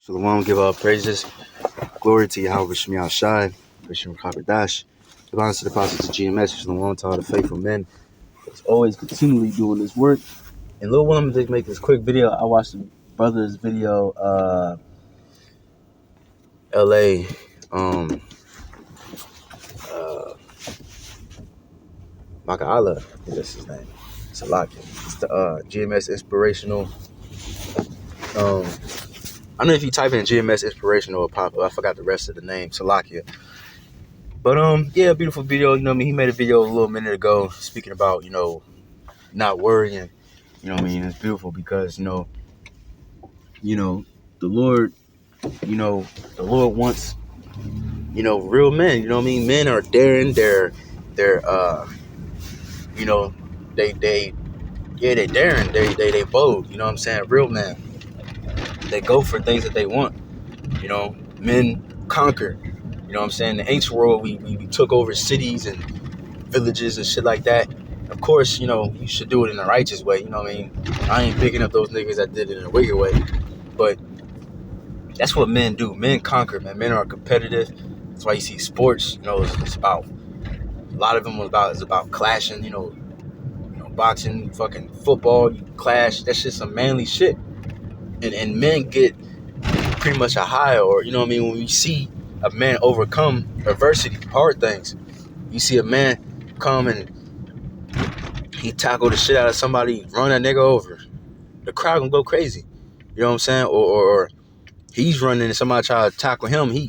Shalom, give all praises. Glory to Yahweh Shemiah Shai, Bishop Kakadash. Give honor to the apostles of GMS, Shalom to all the faithful men. That's always continually doing this work. And Lil Willem did make this quick video. I watched the brother's video, LA, Makaala, I think that's his name. Salaki. It's the GMS Inspirational. I don't know if you type in GMS Inspirational or pop up. I forgot the rest of the name, Salakia. But yeah, beautiful video. You know what I mean? He made a video a little minute ago speaking about, not worrying. You know what I mean? It's beautiful because, the Lord, the Lord wants, real men. You know what I mean? Men are daring, they're you know, they're daring, they bold, you know what I'm saying? Real men. They go for things that they want. Men conquer. You know what I'm saying? In the ancient world, we took over cities and villages and shit like that. Of course, you should do it in a righteous way. You know what I mean? I ain't picking up those niggas that did it in a wicked way. But that's what men do. Men conquer, man. Men are competitive. That's why you see sports, it's about, a lot of them is about clashing, boxing, fucking football, you clash. That's just some manly shit. And men get pretty much a high, or, when you see a man overcome adversity, hard things. You see a man come and he tackle the shit out of somebody, run that nigga over. The crowd gonna go crazy. You know what I'm saying? Or he's running and somebody try to tackle him. You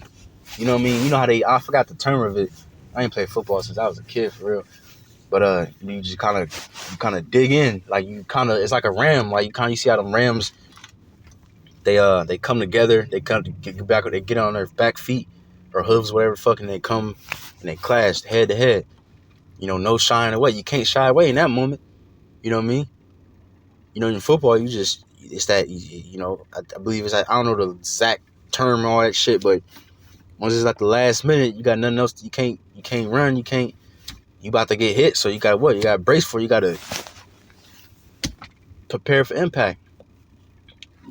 know what I mean? You know how I forgot the term of it. I ain't played football since I was a kid, for real. But you just kind of dig in, like it's like a ram. Like you see how them rams, they come together, they come to get back, they get on their back feet or hooves, whatever fucking, they come and they clash head to head. No shying away. You can't shy away in that moment. You know what I mean? In football, it's that, I believe it's like, I don't know the exact term and all that shit, but once it's like the last minute, you got nothing else. You can't run. You about to get hit. So you got what? You got to brace for it. You got to prepare for impact.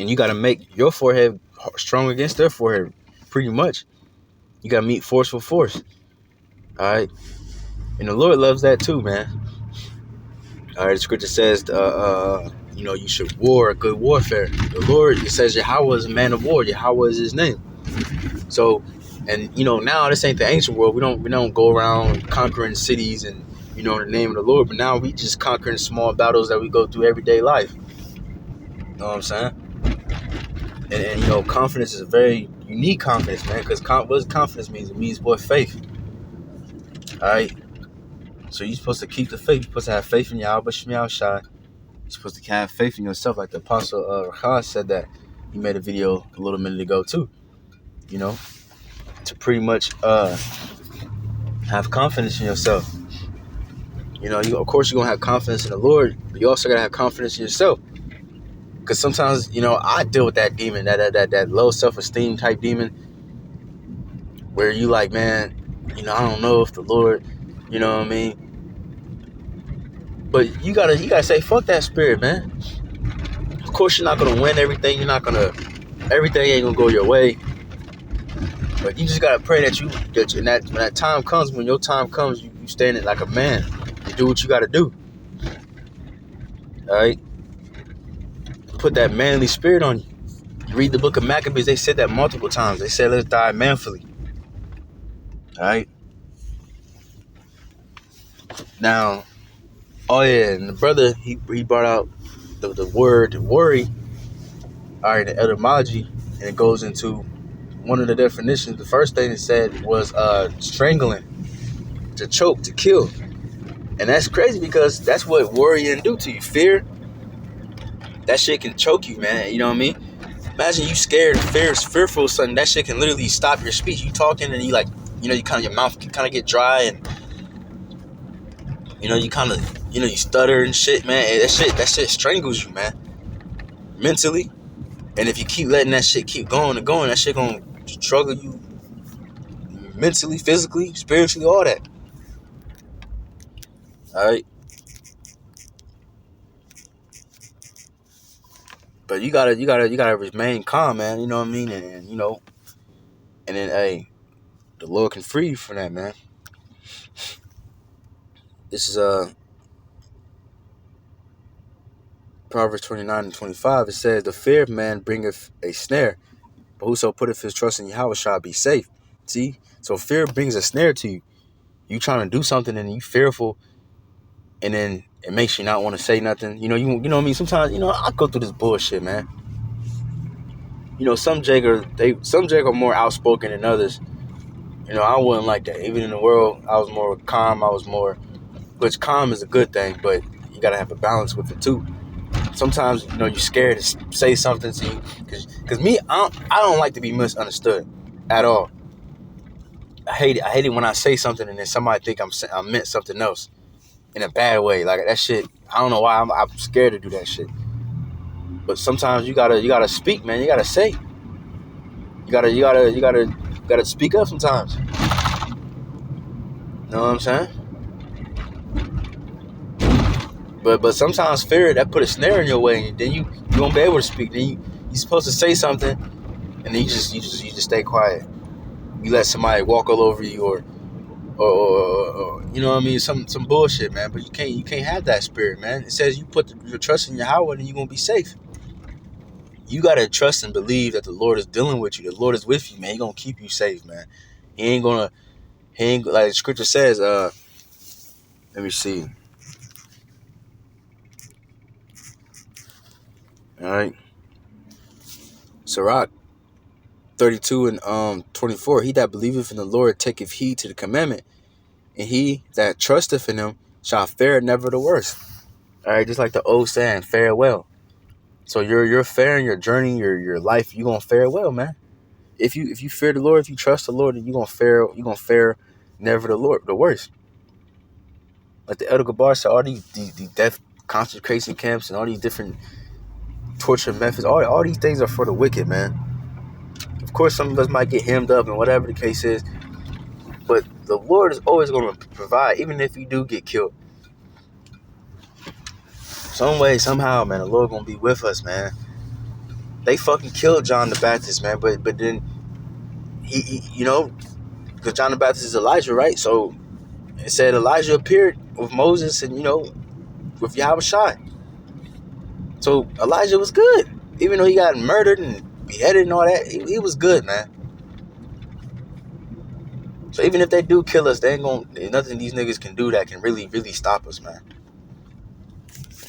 And you got to make your forehead strong against their forehead, pretty much. You got to meet force for force. All right. And the Lord loves that too, man. All right. The scripture says, you should war a good warfare. The Lord, it says Yahweh is a man of war. Yahweh is his name. So, and now this ain't the ancient world. We don't go around conquering cities and in the name of the Lord. But now we just conquering small battles that we go through everyday life. You know what I'm saying? And confidence is a very unique confidence, man. Because what does confidence mean? It means what? Faith. All right. So you're supposed to keep the faith. You're supposed to have faith in Yahweh Shemiah Shai. You're supposed to have faith in yourself, like the Apostle Rachel said that. He made a video a little minute ago too. To pretty much have confidence in yourself. Of course you're gonna have confidence in the Lord, but you also gotta have confidence in yourself. Because sometimes, I deal with that demon, that low self-esteem type demon, where you like, man, I don't know if the Lord, you know what I mean? But you gotta say, fuck that spirit, man. Of course you're not gonna win everything. Everything ain't gonna go your way. But you just gotta pray that when that time comes, when your time comes, you stand it like a man. You do what you gotta do. All right? Put that manly spirit on you. You read the book of Maccabees, they said that multiple times. They said, let's die manfully. All right? Now, oh yeah, and the brother, he brought out the word worry, all right, the etymology, and it goes into one of the definitions. The first thing it said was strangling, to choke, to kill. And that's crazy because that's what worrying do to you. Fear, that shit can choke you, man. You know what I mean? Imagine you scared, fearful of something. That shit can literally stop your speech. You talking and you like, your mouth can kind of get dry and, you kind of, you stutter and shit, man. And that shit strangles you, man. Mentally. And if you keep letting that shit keep going and going, that shit gonna struggle you mentally, physically, spiritually, all that. All right. But you gotta remain calm, man. You know what I mean? And you know, and then hey, the Lord can free you from that, man. This is Proverbs 29:25. It says, "The fear of man bringeth a snare, but whoso putteth his trust in Yahweh shall be safe." See, so fear brings a snare to you. You trying to do something and you fearful, and then it makes you not want to say nothing. You know what I mean. Sometimes I go through this bullshit, man. Some Jake are more outspoken than others. I wasn't like that. Even in the world, I was more calm. Which calm is a good thing, but you gotta have a balance with it too. Sometimes you're scared to say something to you, because me, I don't like to be misunderstood at all. I hate it when I say something and then somebody think I meant something else in a bad way. Like that shit. I don't know why I'm scared to do that shit. But sometimes you gotta speak, man. You gotta say. You gotta speak up sometimes. You know what I'm saying? But sometimes fear that put a snare in your way, and then you won't be able to speak. Then you're supposed to say something, and then you just stay quiet. You let somebody walk all over you, or you know what I mean, some bullshit, man. But you can't have that spirit, man. It says you put your trust in Yahweh, and you're gonna be safe. You gotta trust and believe that the Lord is dealing with you. The Lord is with you, man. He gonna keep you safe, man. He ain't like the scripture says. Let me see. All right, Sirach 32 and 24. He that believeth in the Lord taketh heed to the commandment, and he that trusteth in him shall fare never the worse. All right, just like the old saying, fare well. So you're faring your journey, your life, you gonna fare well, man. If you fear the Lord, if you trust the Lord, then you gonna fare never the worst. Like the Elder Gabar said, all these death concentration camps and all these different torture methods, all these things are for the wicked, man. Of course, some of us might get hemmed up and whatever the case is, but the Lord is always going to provide, even if you do get killed. Some way, somehow, man, the Lord going to be with us, man. They fucking killed John the Baptist, man, but then he because John the Baptist is Elijah, right? So it said Elijah appeared with Moses and with Yahweh Shai. So Elijah was good, even though he got murdered and beheaded and all that. He was good, man. So even if they do kill us, they ain't gonna nothing these niggas can do that can really, really stop us, man.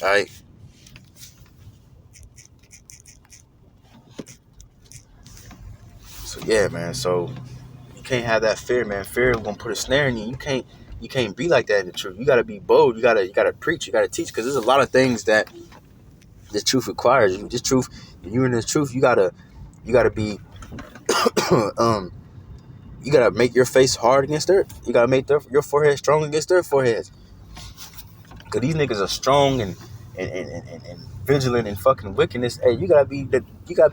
All right. So yeah, man. So you can't have that fear, man. Fear is gonna put a snare in you. You can't be like that in the truth. You gotta be bold. You gotta preach. You gotta teach, because there's a lot of things that the truth requires. This truth, and you in this truth, you gotta be you gotta make your face hard against theirs. You gotta make your forehead strong against their foreheads. Cause these niggas are strong and vigilant and fucking wickedness. Hey, you gotta be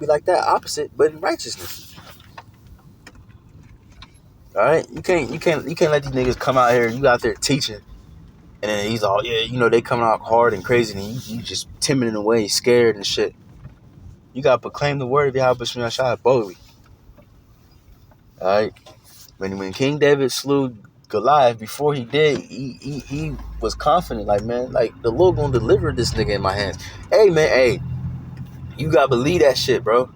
like that opposite, but in righteousness. All right, you can't let these niggas come out here. You out there teaching, and then he's all they coming out hard and crazy, and you just timid in a way, scared and shit. You gotta proclaim the word of Yahweh Shai Shai boldly. All right, when King David slew Goliath, before he did, he was confident, like, man, like the Lord gonna deliver this nigga in my hands. Hey, man, hey, you gotta believe that shit, bro.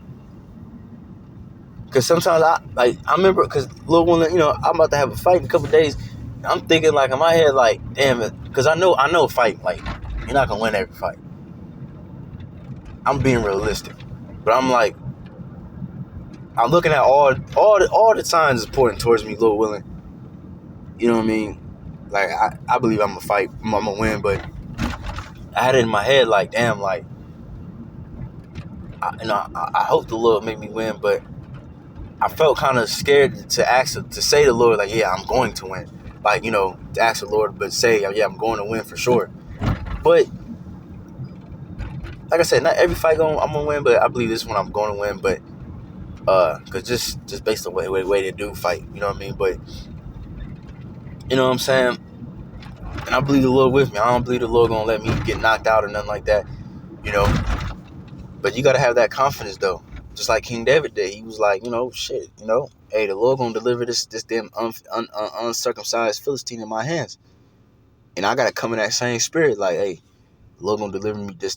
Cause sometimes I remember, cause Lord, I'm about to have a fight in a couple days. I'm thinking like in my head, like, damn it, cause I know fighting, like, you're not gonna win every fight. I'm being realistic, but I'm like, I'm looking at all the signs is pointing towards me, Lord willing. You know what I mean? Like I believe I'm gonna fight, I'm gonna win, but I had it in my head like, damn, like, I hope the Lord make me win, but I felt kind of scared to say to the Lord, like, yeah, I'm going to win. Like, to ask the Lord, but say, yeah, I'm going to win for sure. But like I said, not every fight I'm gonna win, but I believe this one I'm going to win. But cause just based on the way they do fight, you know what I mean. But you know what I'm saying. And I believe the Lord with me. I don't believe the Lord gonna let me get knocked out or nothing like that. But you gotta have that confidence though. Just like King David did. He was like, shit, hey, the Lord gonna deliver this damn uncircumcised Philistine in my hands. And I gotta come in that same spirit, like, hey, the Lord gonna deliver me this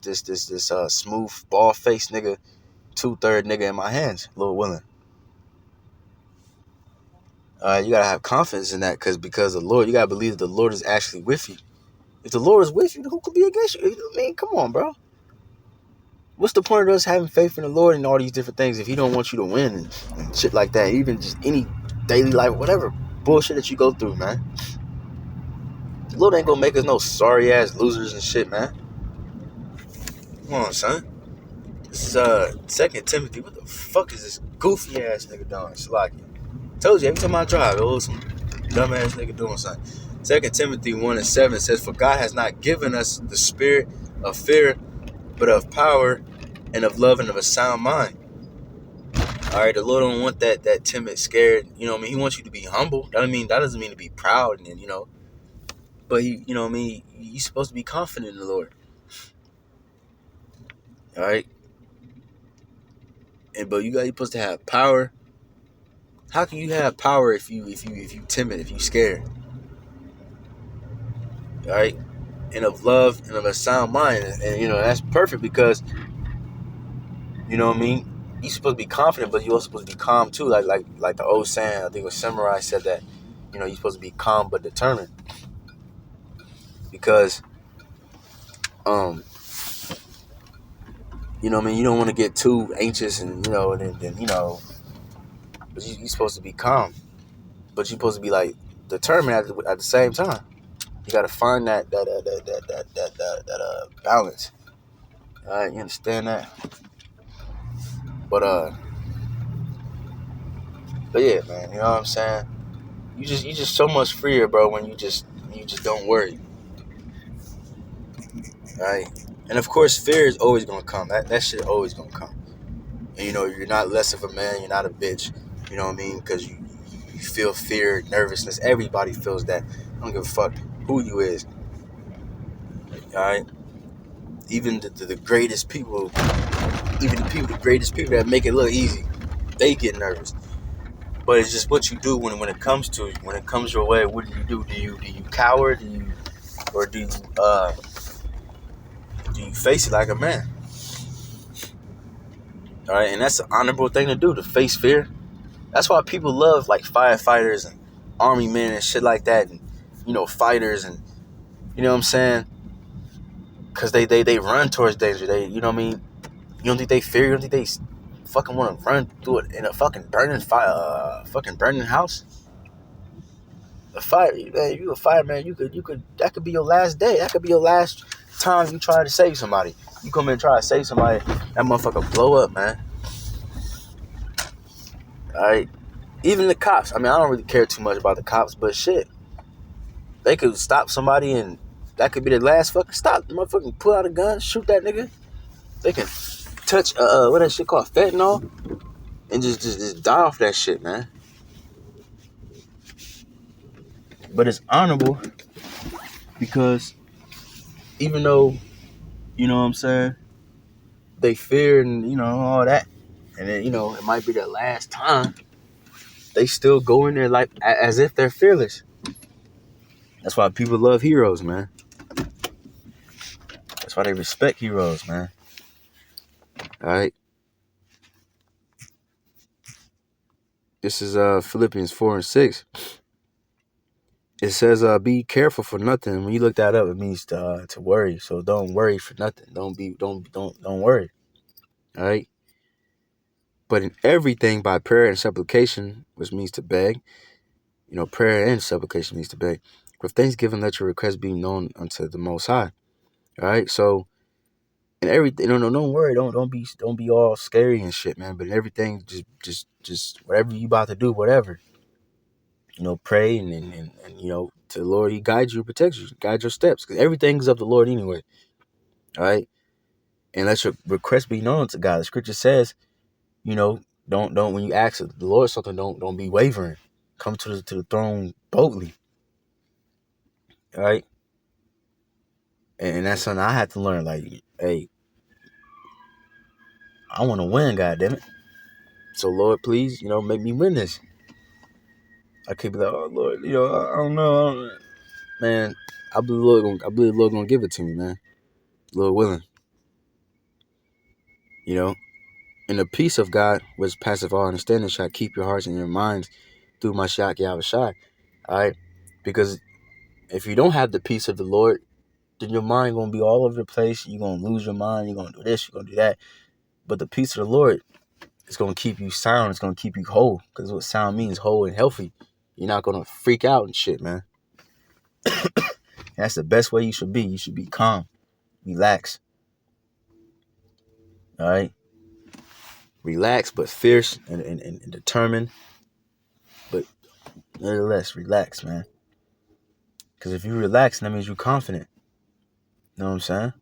smooth, bald-faced nigga, 2/3 nigga in my hands, Lord willing. You gotta have confidence in that, because the Lord, you gotta believe that the Lord is actually with you. If the Lord is with you, who could be against you? I mean, come on, bro. What's the point of us having faith in the Lord and all these different things if He don't want you to win and shit like that? Even just any daily life, whatever bullshit that you go through, man. The Lord ain't gonna make us no sorry ass losers and shit, man. Come on, son. This is 2 Timothy. What the fuck is this goofy ass nigga doing? It's like, told you every time I drive, it was some dumb ass nigga doing something. 2 Timothy 1:7 says, "For God has not given us the spirit of fear, but of power and of love and of a sound mind." All right, the Lord don't want that timid, scared. He wants you to be humble. That doesn't mean to be proud, and but you're supposed to be confident in the Lord. All right, but you're supposed to have power. How can you have power if you timid, if you scared? All right, and of love and of a sound mind, and that's perfect because you're supposed to be confident, but you're also supposed to be calm too. Like the old saying, I think it was Samurai said that, you're supposed to be calm but determined, because you don't want to get too anxious and but you're supposed to be calm, but you're supposed to be like determined at the same time. You got to find that balance. All right, you understand that? But yeah, man, you know what I'm saying? You just so much freer, bro, when you just don't worry. All right? And of course, fear is always gonna come. That shit always gonna come. And you're not less of a man. You're not a bitch. You know what I mean? Because you feel fear, nervousness. Everybody feels that. I don't give a fuck who you is. All right? Even the greatest people, the greatest people that make it look easy, they get nervous. But it's just what you do when it comes to you. When it comes your way, what do? Do you cower? Or do you face it like a man? All right, and that's an honorable thing to do, to face fear. That's why people love like firefighters and army men and shit like that, and fighters, and you know what I'm saying? Because they run towards danger. They, you know what I mean? You don't think they fear? You don't think they fucking want to run through it in a fucking burning fire, fucking burning house? A fire, man. You a fireman. You could. That could be your last day. That could be your last time you try to save somebody. You come in and try to save somebody, that motherfucker blow up, man. All right. Even the cops. I don't really care too much about the cops, but shit, they could stop somebody and that could be the last fucking stop. The motherfucking pull out a gun, shoot that nigga. They can touch what that shit called, fentanyl, and just die off that shit, man. But it's honorable because even though, you know what I'm saying, they fear and all that, and then it might be their last time, they still go in there like as if they're fearless. That's why people love heroes, man. That's why they respect heroes, man. All right. This is Philippians 4:6. It says, "Be careful for nothing." When you look that up, it means to worry. So don't worry for nothing. Don't worry. All right. But in everything by prayer and supplication, which means to beg. Prayer and supplication means to beg. With thanksgiving, let your requests be known unto the Most High. All right. So in everything, don't worry. Don't be all scary and shit, man. But in everything, just whatever you about to do, whatever. Pray and to the Lord, He guides you, protects you, guides your steps, because everything's of the Lord anyway. All right, and let your request be known to God. The Scripture says, don't when you ask the Lord something, don't be wavering. Come to the throne boldly. All right, and that's something I had to learn. Like, hey, I want to win, goddammit. So Lord, please, make me win this. I could be like, oh Lord, I don't know, man. I believe the Lord gonna give it to me, man. Lord willing, And the peace of God, which passeth all understanding, shall keep your hearts and your minds through Mashiach Yahushua. All right, because if you don't have the peace of the Lord, then your mind gonna be all over the place. You're gonna lose your mind. You're gonna do this. You're gonna do that. But the peace of the Lord is gonna keep you sound. It's gonna keep you whole. Because what sound means, whole and healthy. You're not gonna freak out and shit, man. That's the best way you should be. You should be calm, relax. All right, relax, but fierce and determined. But nevertheless, relax, man. Because if you relax, that means you're confident. You know what I'm saying?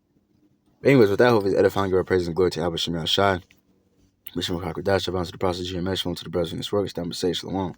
But anyways, with that, hope is edifying your praise and glory to Abba Shem Yahshai. Mission of Hakodash, to the process of GMS, to the brothers in this work, establish Shalom.